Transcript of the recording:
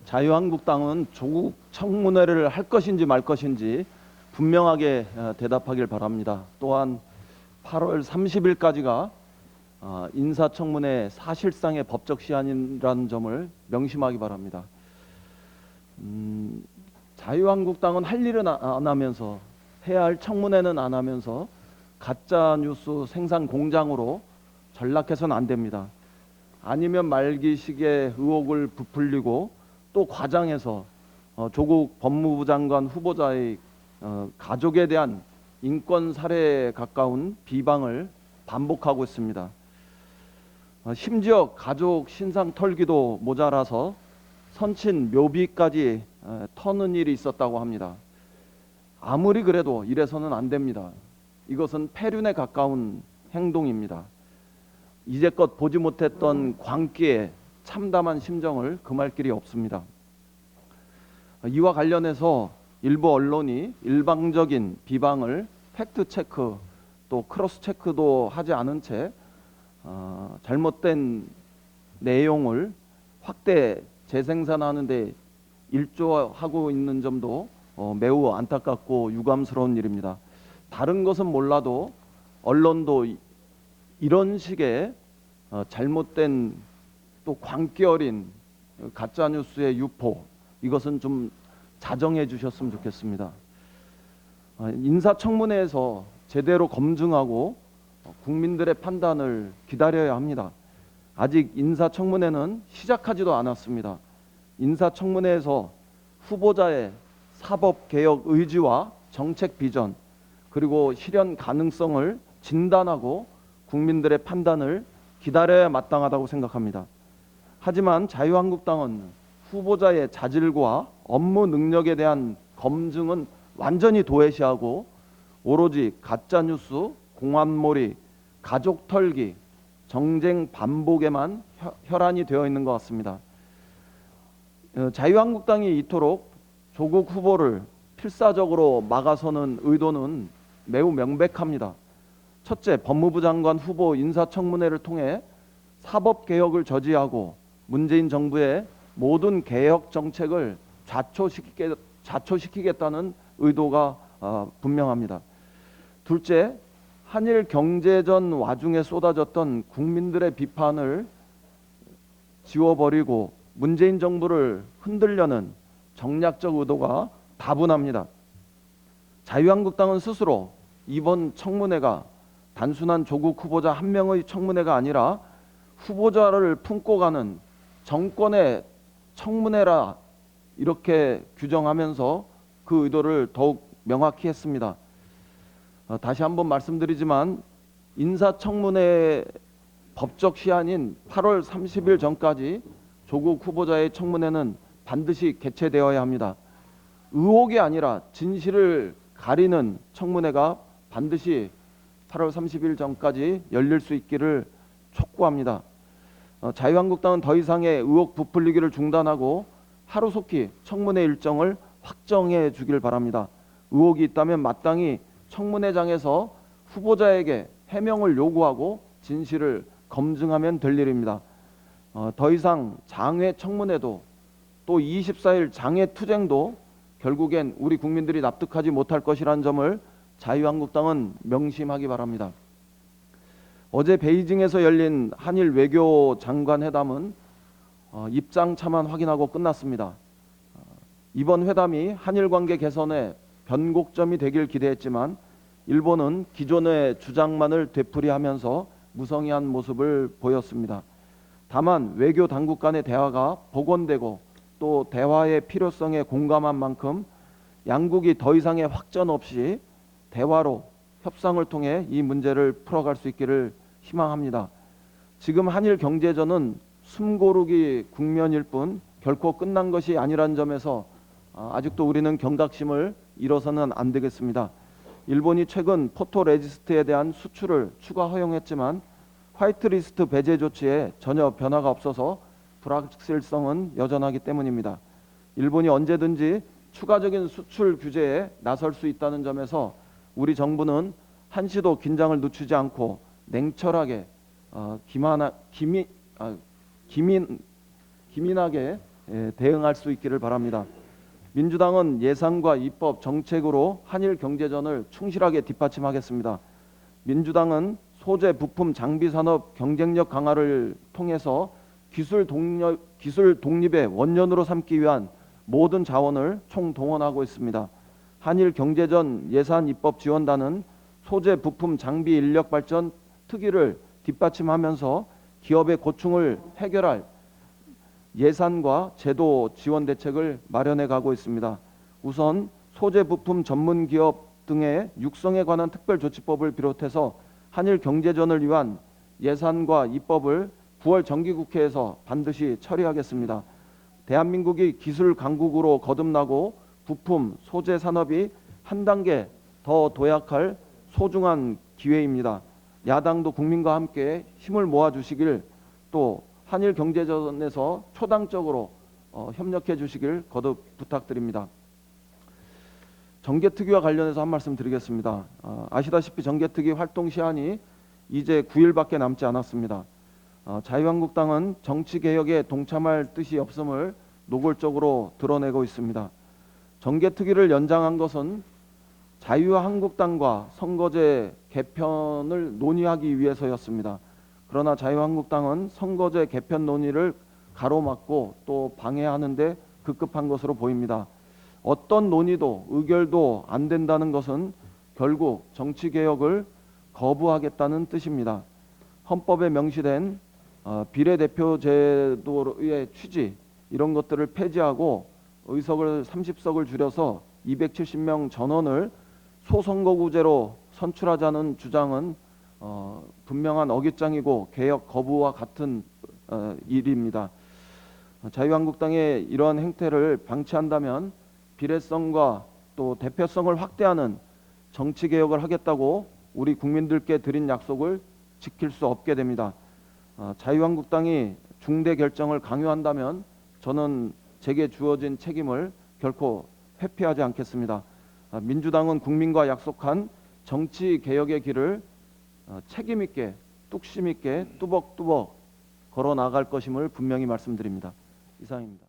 자유한국당은 조국 청문회를 할 것인지 말 것인지 분명하게 대답하길 바랍니다. 또한 8월 30일까지가 인사청문회 사실상의 법적 시한이라는 점을 명심하기 바랍니다. 자유한국당은 할 일은 안 하면서, 해야 할 청문회는 안 하면서 가짜 뉴스 생산 공장으로 전락해서는 안 됩니다. 아니면 말기식의 의혹을 부풀리고 또 과장해서 조국 법무부 장관 후보자의 가족에 대한 인권 살해에 가까운 비방을 반복하고 있습니다. 심지어 가족 신상 털기도 모자라서 선친 묘비까지 터는 일이 있었다고 합니다. 아무리 그래도 이래서는 안 됩니다. 이것은 폐륜에 가까운 행동입니다. 이제껏 보지 못했던 광기에 참담한 심정을 금할 길이 없습니다. 이와 관련해서 일부 언론이 일방적인 비방을 팩트체크 또 크로스체크도 하지 않은 채 잘못된 내용을 확대 재생산하는 데 일조하고 있는 점도 매우 안타깝고 유감스러운 일입니다. 다른 것은 몰라도 언론도 이런 식의 잘못된 또 광기 어린 가짜뉴스의 유포, 이것은 좀 자정해 주셨으면 좋겠습니다. 인사청문회에서 제대로 검증하고 국민들의 판단을 기다려야 합니다. 아직 인사청문회는 시작하지도 않았습니다. 인사청문회에서 후보자의 사법개혁 의지와 정책 비전 그리고 실현 가능성을 진단하고 국민들의 판단을 기다려야 마땅하다고 생각합니다. 하지만 자유한국당은 후보자의 자질과 업무 능력에 대한 검증은 완전히 도외시하고 오로지 가짜뉴스, 공안몰이, 가족 털기, 정쟁 반복에만 혈안이 되어 있는 것 같습니다. 자유한국당이 이토록 조국 후보를 필사적으로 막아서는 의도는 매우 명백합니다. 첫째, 법무부 장관 후보 인사청문회를 통해 사법개혁을 저지하고 문재인 정부의 모든 개혁 정책을 좌초시키겠다는 의도가 분명합니다. 둘째, 한일 경제전 와중에 쏟아졌던 국민들의 비판을 지워버리고 문재인 정부를 흔들려는 정략적 의도가 다분합니다. 자유한국당은 스스로 이번 청문회가 단순한 조국 후보자 한 명의 청문회가 아니라 후보자를 품고 가는 정권의 청문회라 이렇게 규정하면서 그 의도를 더욱 명확히 했습니다. 다시 한번 말씀드리지만 인사청문회 법적 시한인 8월 30일 전까지 조국 후보자의 청문회는 반드시 개최되어야 합니다. 의혹이 아니라 진실을 가리는 청문회가 반드시 8월 30일 전까지 열릴 수 있기를 촉구합니다. 자유한국당은 더 이상의 의혹 부풀리기를 중단하고 하루속히 청문회 일정을 확정해 주길 바랍니다. 의혹이 있다면 마땅히 청문회장에서 후보자에게 해명을 요구하고 진실을 검증하면 될 일입니다. 더 이상 장외 청문회도 또 24일 장외 투쟁도 결국엔 우리 국민들이 납득하지 못할 것이라는 점을 자유한국당은 명심하기 바랍니다. 어제 베이징에서 열린 한일 외교장관 회담은 입장차만 확인하고 끝났습니다. 이번 회담이 한일 관계 개선에 변곡점이 되길 기대했지만 일본은 기존의 주장만을 되풀이하면서 무성의한 모습을 보였습니다. 다만 외교 당국 간의 대화가 복원되고 또 대화의 필요성에 공감한 만큼 양국이 더 이상의 확전 없이 대화로 협상을 통해 이 문제를 풀어갈 수 있기를 희망합니다. 지금 한일 경제전은 숨고르기 국면일 뿐 결코 끝난 것이 아니라는 점에서 아직도 우리는 경각심을 잃어서는 안 되겠습니다. 일본이 최근 포토레지스트에 대한 수출을 추가 허용했지만 화이트리스트 배제 조치에 전혀 변화가 없어서 불확실성은 여전하기 때문입니다. 일본이 언제든지 추가적인 수출 규제에 나설 수 있다는 점에서 우리 정부는 한시도 긴장을 늦추지 않고 냉철하게 기민하게 대응할 수 있기를 바랍니다. 민주당은 예산과 입법, 정책으로 한일 경제전을 충실하게 뒷받침하겠습니다. 민주당은 소재, 부품, 장비 산업 경쟁력 강화를 통해서 기술 독립의 원년으로 삼기 위한 모든 자원을 총동원하고 있습니다. 한일 경제전 예산 입법 지원단은 소재, 부품, 장비, 인력 발전 특위를 뒷받침하면서 기업의 고충을 해결할 예산과 제도 지원 대책을 마련해 가고 있습니다. 우선 소재 부품 전문 기업 등의 육성에 관한 특별조치법을 비롯해서 한일 경제전을 위한 예산과 입법을 9월 정기국회에서 반드시 처리하겠습니다. 대한민국이 기술 강국으로 거듭나고 부품, 소재 산업이 한 단계 더 도약할 소중한 기회입니다. 야당도 국민과 함께 힘을 모아주시길, 또 한일 경제전에서 초당적으로 협력해 주시길 거듭 부탁드립니다. 정개특위와 관련해서 한 말씀 드리겠습니다. 아시다시피 정개특위 활동 시한이 이제 9일밖에 남지 않았습니다. 자유한국당은 정치개혁에 동참할 뜻이 없음을 노골적으로 드러내고 있습니다. 정개특위를 연장한 것은 자유한국당과 선거제 개편을 논의하기 위해서였습니다. 그러나 자유한국당은 선거제 개편 논의를 가로막고 또 방해하는 데 급급한 것으로 보입니다. 어떤 논의도 의결도 안 된다는 것은 결국 정치개혁을 거부하겠다는 뜻입니다. 헌법에 명시된 비례대표 제도의 취지, 이런 것들을 폐지하고 의석을 30석을 줄여서 270명 전원을 소선거구제로 선출하자는 주장은 분명한 어깃장이고 개혁 거부와 같은 일입니다. 자유한국당의 이러한 행태를 방치한다면 비례성과 또 대표성을 확대하는 정치개혁을 하겠다고 우리 국민들께 드린 약속을 지킬 수 없게 됩니다. 자유한국당이 중대 결정을 강요한다면 저는 제게 주어진 책임을 결코 회피하지 않겠습니다. 민주당은 국민과 약속한 정치개혁의 길을 책임 있게, 뚝심 있게 뚜벅뚜벅 걸어 나갈 것임을 분명히 말씀드립니다. 이상입니다.